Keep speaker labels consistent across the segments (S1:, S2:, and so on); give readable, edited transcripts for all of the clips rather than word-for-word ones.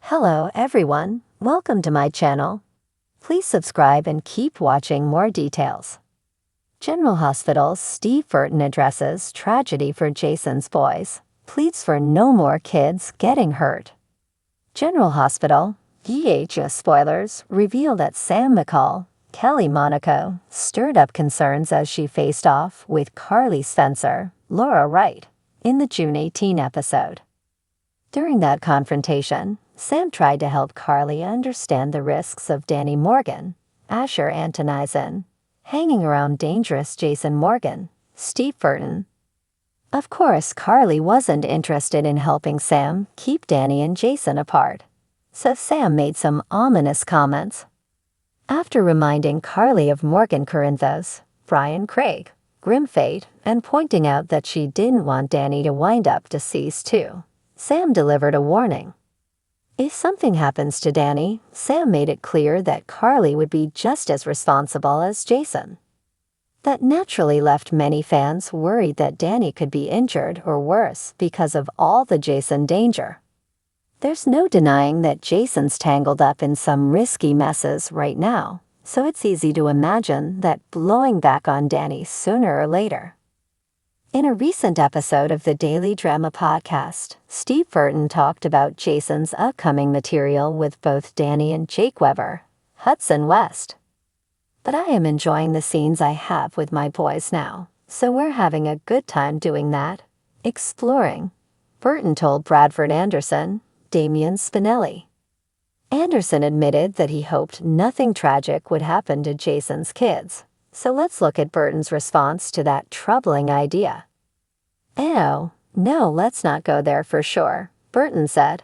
S1: Hello everyone, welcome to my channel. Please subscribe and keep watching more details. General Hospital's Steve Burton addresses tragedy for Jason's boys, pleads for no more kids getting hurt. General Hospital, VHS spoilers, reveal that Sam McCall, Kelly Monaco, stirred up concerns as she faced off with Carly Spencer, Laura Wright, in the June 18 episode. During that confrontation, Sam tried to help Carly understand the risks of Danny Morgan, Asher Antonizin, hanging around dangerous Jason Morgan, Steve Burton. Of course, Carly wasn't interested in helping Sam keep Danny and Jason apart, so Sam made some ominous comments. After reminding Carly of Morgan Corinthos, Brian Craig, Grim Fate, and pointing out that she didn't want Danny to wind up deceased too, Sam delivered a warning. If something happens to Danny, Sam made it clear that Carly would be just as responsible as Jason. That naturally left many fans worried that Danny could be injured or worse because of all the Jason danger. There's no denying that Jason's tangled up in some risky messes right now, so it's easy to imagine that blowing back on Danny sooner or later. In a recent episode of the Daily Drama podcast, Steve Burton talked about Jason's upcoming material with both Danny and Jake Weber, Hudson West. But I am enjoying the scenes I have with my boys now, so we're having a good time doing that, exploring, Burton told Bradford Anderson, Damian Spinelli. Anderson admitted that he hoped nothing tragic would happen to Jason's kids. So let's look at Burton's response to that troubling idea. "Oh, no, let's not go there for sure," Burton said.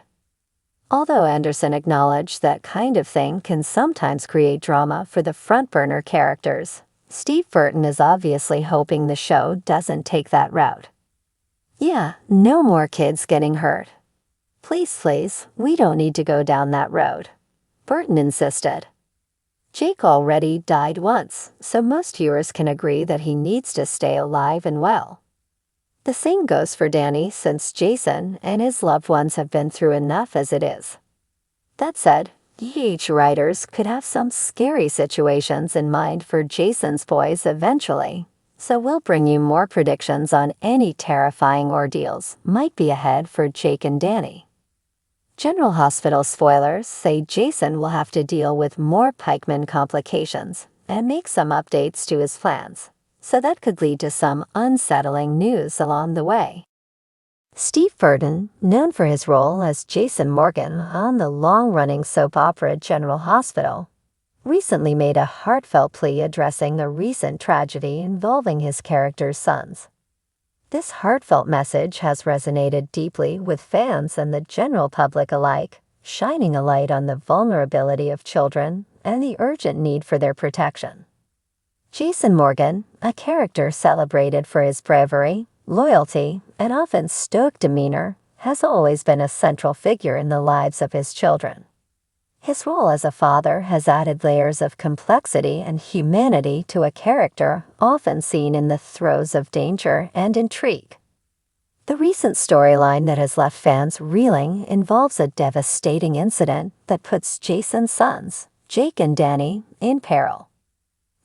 S1: Although Anderson acknowledged that kind of thing can sometimes create drama for the front-burner characters, Steve Burton is obviously hoping the show doesn't take that route. "Yeah, no more kids getting hurt. Please, we don't need to go down that road," Burton insisted. Jake already died once, so most viewers can agree that he needs to stay alive and well. The same goes for Danny, since Jason and his loved ones have been through enough as it is. That said, writers could have some scary situations in mind for Jason's boys eventually, so we'll bring you more predictions on any terrifying ordeals might be ahead for Jake and Danny. General Hospital spoilers say Jason will have to deal with more pikeman complications and make some updates to his plans, so that could lead to some unsettling news along the way. Steve Burton, known for his role as Jason Morgan on the long-running soap opera General Hospital, recently made a heartfelt plea addressing the recent tragedy involving his character's sons. This heartfelt message has resonated deeply with fans and the general public alike, shining a light on the vulnerability of children and the urgent need for their protection. Jason Morgan, a character celebrated for his bravery, loyalty, and often stoic demeanor, has always been a central figure in the lives of his children. His role as a father has added layers of complexity and humanity to a character often seen in the throes of danger and intrigue. The recent storyline that has left fans reeling involves a devastating incident that puts Jason's sons, Jake and Danny, in peril.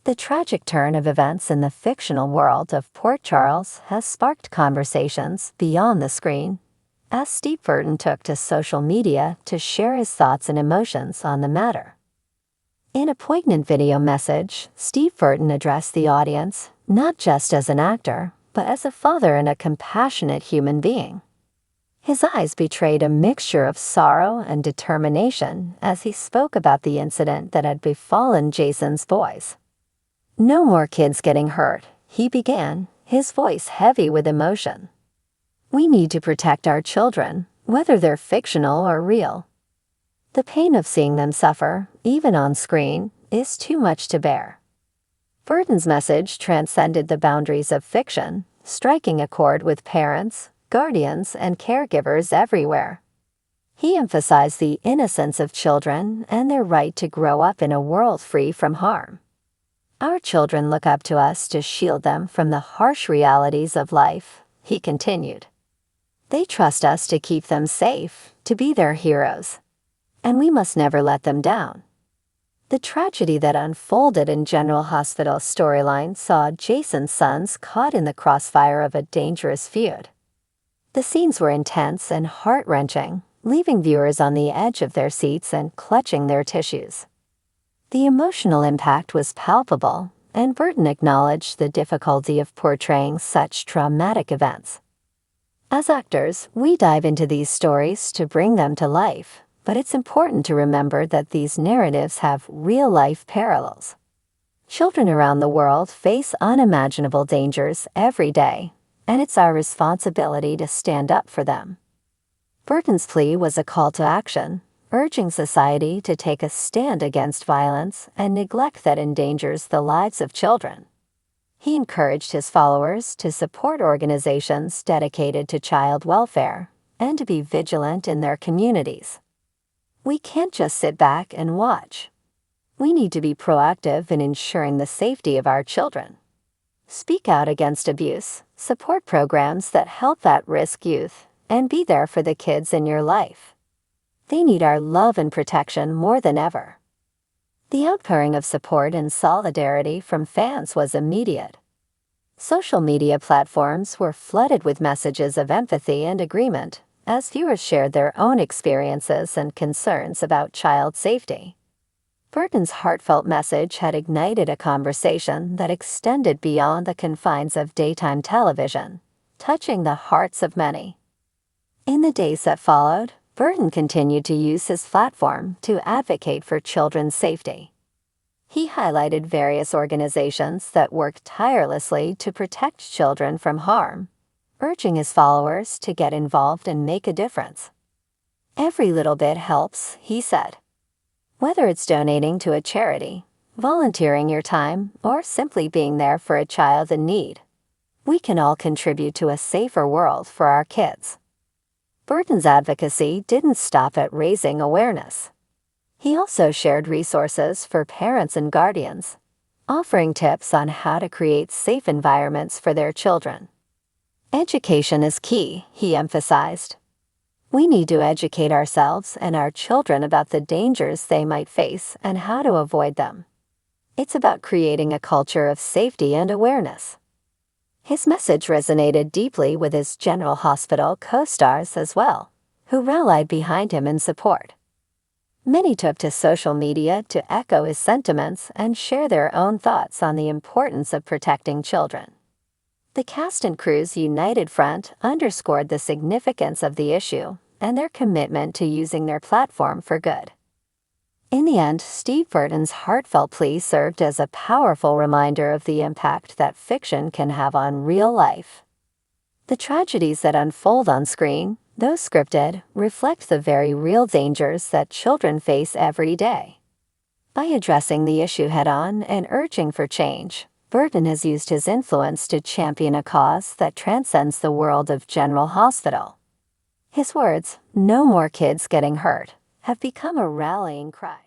S1: The tragic turn of events in the fictional world of Port Charles has sparked conversations beyond the screen, as Steve Burton took to social media to share his thoughts and emotions on the matter. In a poignant video message, Steve Burton addressed the audience not just as an actor, but as a father and a compassionate human being. His eyes betrayed a mixture of sorrow and determination as he spoke about the incident that had befallen Jason's boys. "No more kids getting hurt," he began, his voice heavy with emotion. "We need to protect our children, whether they're fictional or real. The pain of seeing them suffer, even on screen, is too much to bear." Burton's message transcended the boundaries of fiction, striking a chord with parents, guardians, and caregivers everywhere. He emphasized the innocence of children and their right to grow up in a world free from harm. "Our children look up to us to shield them from the harsh realities of life," he continued. "They trust us to keep them safe, to be their heroes. and we must never let them down. The tragedy that unfolded in General Hospital's storyline saw Jason's sons caught in the crossfire of a dangerous feud. The scenes were intense and heart-wrenching, leaving viewers on the edge of their seats and clutching their tissues. The emotional impact was palpable, and Burton acknowledged the difficulty of portraying such traumatic events. As actors, we dive into these stories to bring them to life, but it's important to remember that these narratives have real-life parallels. Children around the world face unimaginable dangers every day, and it's our responsibility to stand up for them. Burton's plea was a call to action, urging society to take a stand against violence and neglect that endangers the lives of children. He encouraged his followers to support organizations dedicated to child welfare and to be vigilant in their communities. We can't just sit back and watch. We need to be proactive in ensuring the safety of our children. Speak out against abuse, support programs that help at-risk youth, and be there for the kids in your life. They need our love and protection more than ever. The outpouring of support and solidarity from fans was immediate. Social media platforms were flooded with messages of empathy and agreement as viewers shared their own experiences and concerns about child safety. Burton's heartfelt message had ignited a conversation that extended beyond the confines of daytime television, touching the hearts of many. In the days that followed, Burton continued to use his platform to advocate for children's safety. He highlighted various organizations that work tirelessly to protect children from harm, urging his followers to get involved and make a difference. "Every little bit helps," he said. Whether it's donating to a charity, volunteering your time, or simply being there for a child in need, we can all contribute to a safer world for our kids. Burton's advocacy didn't stop at raising awareness. He also shared resources for parents and guardians, offering tips on how to create safe environments for their children. Education is key, he emphasized. We need to educate ourselves and our children about the dangers they might face and how to avoid them. It's about creating a culture of safety and awareness. His message resonated deeply with his General Hospital co-stars as well, who rallied behind him in support. Many took to social media to echo his sentiments and share their own thoughts on the importance of protecting children. The cast and crew's united front underscored the significance of the issue and their commitment to using their platform for good. In the end, Steve Burton's heartfelt plea served as a powerful reminder of the impact that fiction can have on real life. The tragedies that unfold on screen, though scripted, reflect the very real dangers that children face every day. By addressing the issue head-on and urging for change, Burton has used his influence to champion a cause that transcends the world of General Hospital. His words, "No more kids getting hurt," have become a rallying cry.